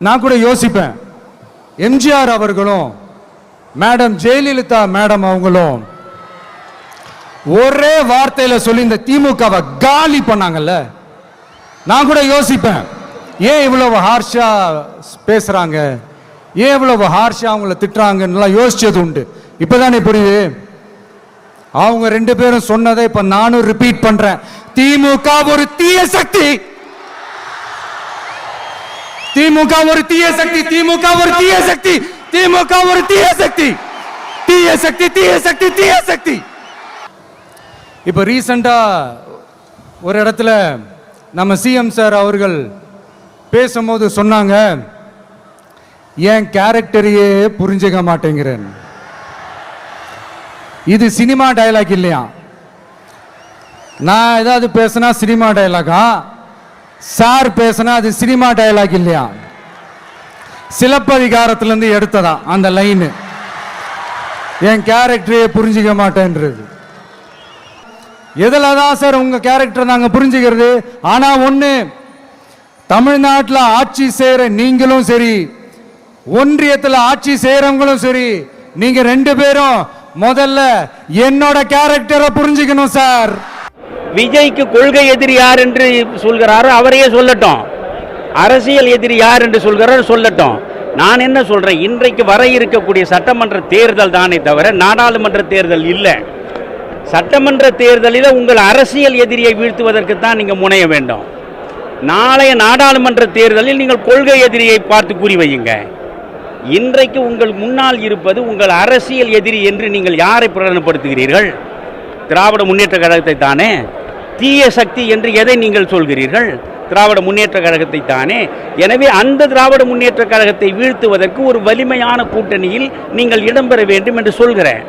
நான் கூட யோசிப்பேன், எம்ஜிஆர் அவர்களும் மேடம் ஜெயலலிதா மேடம் அவங்களும் ஒரே வார்த்தையில சொல்லி இந்த திமுகவை காலி பண்ணாங்கல்ல. நான் கூட யோசிப்பேன், ஏன் இவ்வளவு ஹார்ஷா பேசுறாங்க, ஏன் இவ்வளவு ஹார்ஷா அவங்கள திட்டுறாங்கன்னு யோசிச்சது உண்டு. இப்பதானே புரியுது. அவங்க ரெண்டு பேரும் சொன்னதை இப்ப நானும் ரிப்பீட் பண்றேன். திமுக ஒரு தீய சக்தி, திமுக ஒரு தீய சக்தி, திமுக ஒரு தீய சக்தி, திமுக ஒரு தீய சக்தி, தீய சக்தி, தீய சக்தி, தீய சக்தி. இப்ப ரீசெண்டா ஒரு இடத்துல நம்ம சிஎம் சார் அவர்கள் பேசும்போது சொன்னாங்க, என் கேரக்டரையே புரிஞ்சுக்க மாட்டேங்கிறேன். இது சினிமா டயலாக் இல்லையா? நான் ஏதாவது பேசினா சினிமா டயலாகா? சார் பேசினா அது சினிமா டயலாக் இல்லையா? சிலப்பதிகாரத்திலிருந்து எடுத்ததா அந்த லைன், என் கேரக்டரையே புரிஞ்சுக்க மாட்டேன்றது. எதுல தான் சார் உங்க கேரக்டர் நாங்க புரிஞ்சுக்கிறது? ஆனா ஒண்ணு, தமிழ்நாட்டில் ஆட்சி செய்யற நீங்களும் சரி, ஒன்றியத்தில் ஆட்சி செய்யறவங்களும் சரி, நீங்க ரெண்டு பேரும் முதல்ல என்னோட கேரக்டரை புரிஞ்சுக்கணும் சார். விஜய்க்கு கொள்கை எதிரி யார் என்று சொல்கிறாரோ அவரையே சொல்லட்டும், அரசியல் எதிரி யார் என்று சொல்கிறாரோ சொல்லட்டும். நான் என்ன சொல்றேன், இன்றைக்கு வர இருக்கக்கூடிய சட்டமன்ற தேர்தல் தானே தவிர நாடாளுமன்ற தேர்தல் இல்லை. சட்டமன்ற தேர்தலில் உங்கள் அரசியல் எதிரியை வீழ்த்துவதற்கு தான் நீங்கள் முனைய வேண்டும். நாளைய நாடாளுமன்ற தேர்தலில் நீங்கள் கொள்கை எதிரியை பார்த்து கூறி வையுங்க. இன்றைக்கு உங்கள் முன்னால் இருப்பது உங்கள் அரசியல் எதிரி என்று நீங்கள் யாரை பிரகடனப்படுத்துகிறீர்கள்? திராவிட முன்னேற்ற கழகத்தை தானே. தீய சக்தி என்று எதை நீங்கள் சொல்கிறீர்கள்? திராவிட முன்னேற்ற கழகத்தை தானே. எனவே அந்த திராவிட முன்னேற்ற கழகத்தை வீழ்த்துவதற்கு ஒரு வலிமையான கூட்டணியில் நீங்கள் இடம்பெற வேண்டும் என்று சொல்கிறேன்.